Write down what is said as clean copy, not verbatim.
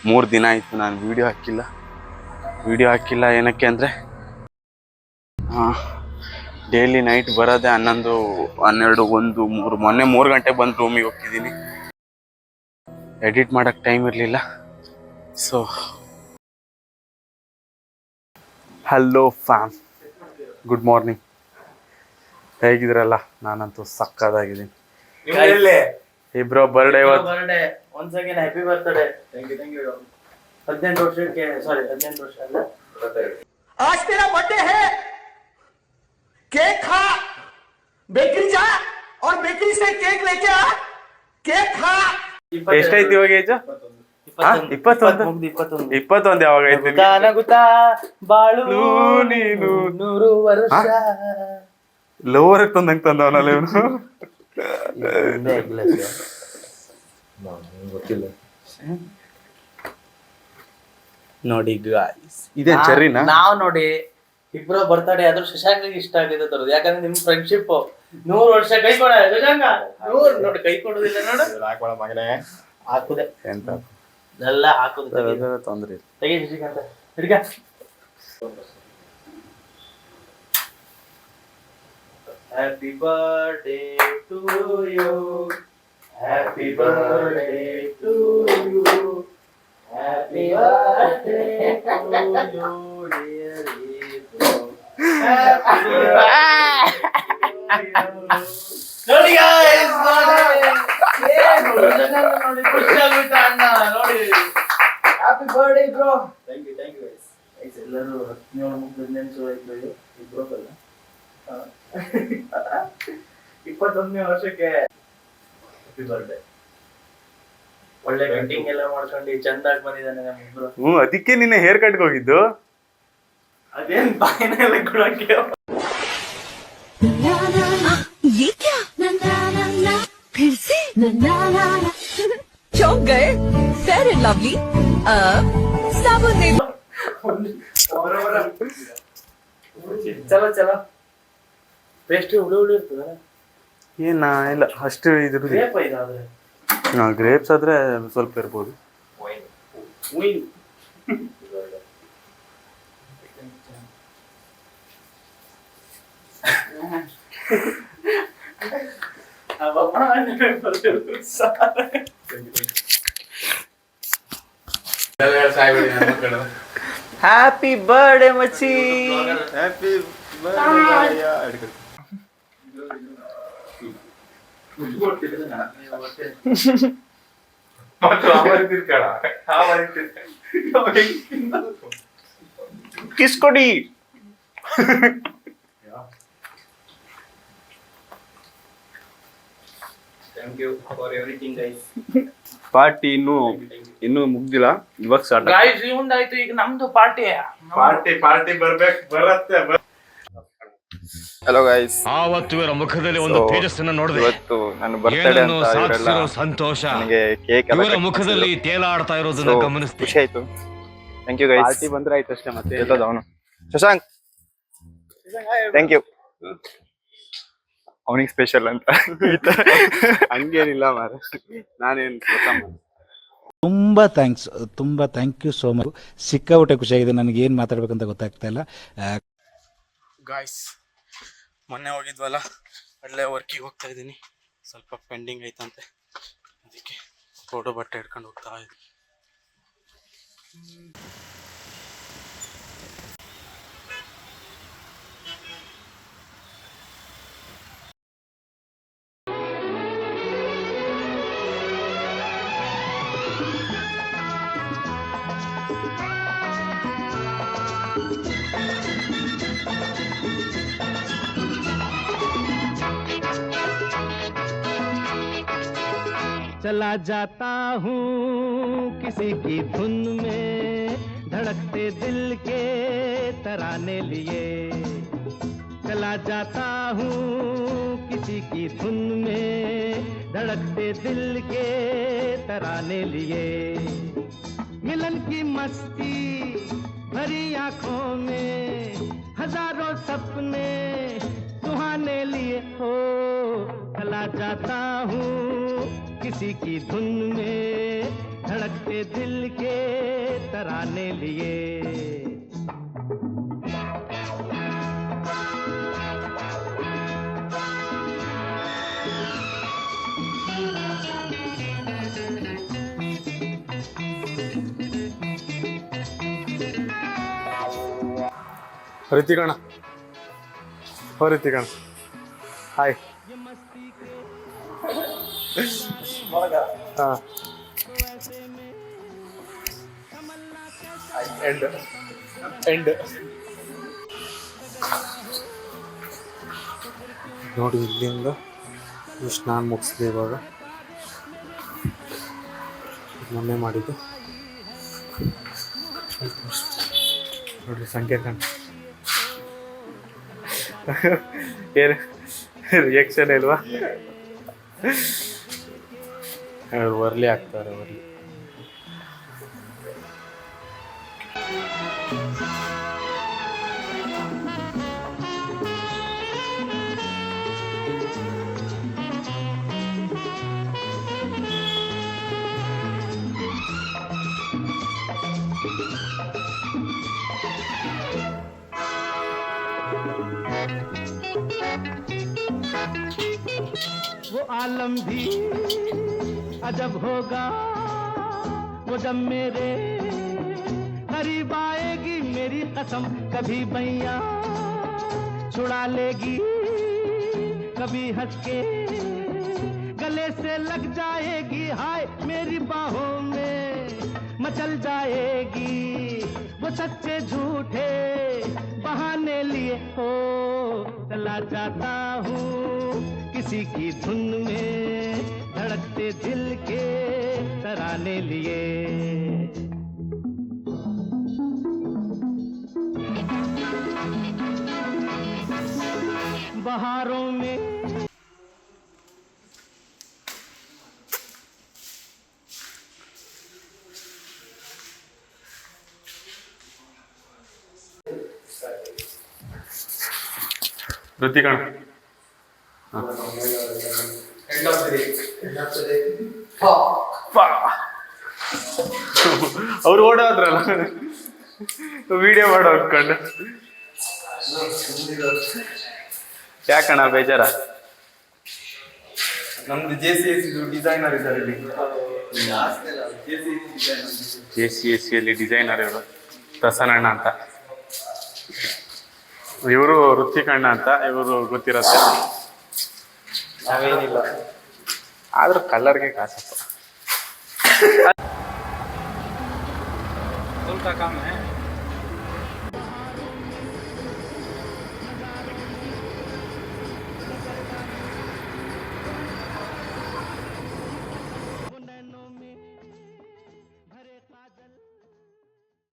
3 ದಿನ ಆಯಿತು ನಾನು ವಿಡಿಯೋ ಹಾಕಿಲ್ಲ ಏನಕ್ಕೆ ಅಂದರೆ ಡೈಲಿ ನೈಟ್ ಬರೋದೇ 11, 12, 1, 3 ಮೊನ್ನೆ 3 ಗಂಟೆಗೆ ಬಂದು ರೂಮಿಗೆ ಹೋಗ್ತಿದ್ದೀನಿ. ಎಡಿಟ್ ಮಾಡೋಕ್ಕೆ ಟೈಮ್ ಇರಲಿಲ್ಲ. So hello fam, good morning. ಹೇಗಿದ್ರಲ್ಲ? ನಾನಂತೂ ಸಕ್ಕದಾಗಿದ್ದೀನಿ. ಇಬ್ರು birthday once again happy birthday. Thank you 18 ವರ್ಷಕ್ಕೆ, ಸಾರಿ 18 ವರ್ಷ ಅಲ್ಲ, आज तेरा बर्थडे है, केक खा, बेकरी जा और बेकरी से केक लेके आ, केक खा. ಎಷ್ಟಾಯ್ತು ಇವಾಗ ಏಜ್? 21 ಯಾವಾಗ ಆಯ್ತು? ನಗುತ್ತಾ ಬಾಳು ನೀನು 100 ವರ್ಷ. ಲೋವರ್ ತಂದಂಗೆ ತಂದವನಲ್ಲ ಇವನು. ಗೊತ್ತಿಲ್ಲ ನೋಡಿ ಗಾಯ್ಸ್, ಇದೇ ಚೆರ್ರಿನಾ? ನಾವ್ ನೋಡಿ ಇಬ್ರು ಬರ್ತಡೇ ಆದ್ರೂ ಶಶಾಂಕ್ ಇಷ್ಟ ಆಗಿದೆ ತರೋದು. ಯಾಕಂದ್ರೆ ನಿಮ್ ಫ್ರೆಂಡ್ಶಿಪ್ 100 ವರ್ಷ ಕೈ ಕೊಡ ಶಶಾಂಕ. ನೋಡಿ ಕೈ ಕೊಡೋದಿಲ್ಲ ನೋಡು. ಹಾಕೋಳ ಮಗನೇ, ಹಾಕುದೆ ಎಂತ ಎಲ್ಲ ಹಾಕುದು ತೊಂದ್ರೆ ತೆಗಿ Shashikant ಹಿಡ್ಕ. Happy birthday to you, happy birthday to you, happy birthday to you, dear Ibo. Happy birthday to you. ನೋಡಿ guys, ನೋಡಿ ಖುಷಿಯಾಗ್ಬಿಟ್ಟ ಅಣ್ಣ. ನೋಡಿ happy birthday bro. Thank you guys. ಎಲ್ಲರೂ 17 ಆಯ್ತು ಇಬ್ರು ಅಲ್ಲ. 21ನೇ ವರ್ಷಕ್ಕೆ ಹ್ಯಾಪಿ ಬರ್ಡೇ. ಒಳ್ಳೆ ಕಟಿಂಗ್ ಎಲ್ಲ ಮಾಡ್ಕೊಂಡು ಚಂದಾಗಿ ಬಂದಿದ್ದಾನೆ ನಮ್ಮಿಬ್ರು. ಅದಕ್ಕೆ ನಿನ್ನೆ ಹೇರ್ ಕಟ್ಗೆ ಹೋಗಿದ್ದು. ಅದೇನ್ ಬಾಯಿನೆಲ್ಲ ಕೊಡಕ್ಕೆ ये क्या? फिर से चौंक गए? फेयर एंड लवली अब साबुन ने. ಚಲೋ ಪೇಸ್ಟ್ ಹುಳಿ ಇರ್ತದಲ್ಲ. ಏನ ಇಲ್ಲ ಅಷ್ಟು ಇದ್ರ ಗ್ರೇಪ್ ಇದಾದ್ರೆ ಗ್ರೇಪ್ಸ್ ಆದ್ರೆ ಸ್ವಲ್ಪ ಇರ್ಬೋದು. ಹ್ಯಾಪಿ ಬರ್ಡೇ ಮಚ್ಚಿ. ಹ್ಯಾಪಿ ಕಿಸ್ ಕೊಡಿ. Thank you for everything guys. Party ಇನ್ನೂ ಮುಗ್ದಿಲ್ಲ, ಇವಾಗ ಸ್ಟಾರ್ಟ್ ಗೈಸ್. ಇವಂದಾಯ್ತು, ಈಗ ನಮ್ದು ಪಾರ್ಟಿ ಬರುತ್ತೆ. ಹಲೋ ಗೈಸ್, ಆವತ್ತು ಇವರ ಮುಖದಲ್ಲಿ ಒಂದು ತೇಜಸ್ಸನ್ನು ನೋಡಿದೆ. ಇವತ್ತು ನನ್ನ ಬರ್ತಡೇ ಅಂತ ಇವರೆಲ್ಲ ಸಂತೋಷ ನನಗೆ ಕೇಕ್ ಎಲ್ಲ ಇವರ ಮುಖದಲ್ಲಿ ತೇಲಾಡ್ತಾ ಇರೋದನ್ನ ಗಮನಿಸ್ತೀನಿ. ಖುಷಿ ಆಯ್ತು. Thank you guys. ಪಾರ್ಟಿ ಬಂದ್ರೆ ಆಯ್ತು ಅಷ್ಟೇ. ಮತ್ತೆ ಇರ್ತದ ಅವನು ಶಶಾಂಕ್. Thank you. ಅವನಿಗೆ ಸ್ಪೆಷಲ್ ಅಂತ ಹಂಗೇನಿಲ್ಲ ಮಾರ, ನಾನೇನು ತುಂಬ ಥ್ಯಾಂಕ್ ಯು ಸೋ ಮಚ್. ಸಿಕ್ಕಾಬಿಟ್ಟೆ ಖುಷಿಯಾಗಿದೆ. ನನಗೆ ಏನು ಮಾತಾಡ್ಬೇಕಂತ ಗೊತ್ತಾಗ್ತಾ ಇಲ್ಲ. ಗಾಯ್ಸ್, ಮೊನ್ನೆ ಹೋಗಿದ್ವಲ್ಲ, ಒಳ್ಳೆ ವರ್ಕಿಗೆ ಹೋಗ್ತಾ ಇದ್ದೀನಿ. ಸ್ವಲ್ಪ ಪೆಂಡಿಂಗ್ ಐತಂತೆ, ಅದಕ್ಕೆ ಫೋಟೋ ಬಟ್ಟೆ ಹಿಡ್ಕೊಂಡು ಹೋಗ್ತಾ ಇದ್ದೀನಿ. चला जाता हूँ किसी की धुन में, धड़कते दिल के तराने लिए. चला जाता हूँ किसी की धुन में, धड़कते दिल के तराने लिए. मिलन की मस्ती भरी आंखों में, हजारों सपने सुहाने लिए. हो चला जाता हूँ किसी की धुन में, धड़कते दिल के तराने लिए ರಿತಿಕಣ್ಣ ಓ ರಿತಿಕಣ್ಣ ಹಾಯ್ ಹಾಂ ಎಂಡ್ ನೋಡಿ ಇಲ್ಲಿಂದ ಇಷ್ಟು ನಾನು ಮುಗಿಸ್ದೆ ಇವಾಗ ಮೊನ್ನೆ ಮಾಡಿದ್ದು ನೋಡಿ ಸಂಖ್ಯೆ ಕಣ ಏನು ರಿಯಾಕ್ಷನ್ ಇಲ್ವಾ ವರ್ಲಿ ಆಗ್ತಾರೆ ವರ್ಲಿ वो आलम भी अजब होगा वो जब मेरे करीब आएगी मेरी कसम कभी बैया छुड़ा लेगी कभी हंस के गले से लग जाएगी हाय मेरी बाहों में मचल जाएगी वो सच्चे झूठे बहाने लिए हो चला जाता हूँ किसी की धुन में धड़कते दिल के तराने लिए बहारों में ಋತಿಕಣ್ಣ ಅವ್ರು ಓಡೋದ್ರಲ್ಲ ವಿಡಿಯೋ ಮಾಡೋ ಅನ್ಕೊಂಡು ಯಾಕಣ್ಣ ಬೇಜಾರ ನಮ್ದು JCS ಡಿಸೈನರ್ ಇದ್ದಾರೆ ಇಲ್ಲಿ JCSಯಲ್ಲಿ ಡಿಸೈನರ್ ಇವರು ಪ್ರಸನ್ನಣ್ಣ ಅಂತ ಇವರು ಋತಿಕಣ್ಣ ಅಂತ ಇವರು ಗೊತ್ತಿರತ್ತೆ ನಾವೇನಿಲ್ಲ ಆದ್ರೂ ಕಲರ್ಗೆ ಕಾಸಪ್ಪ ಸ್ವಲ್ಪ ಕಾಮ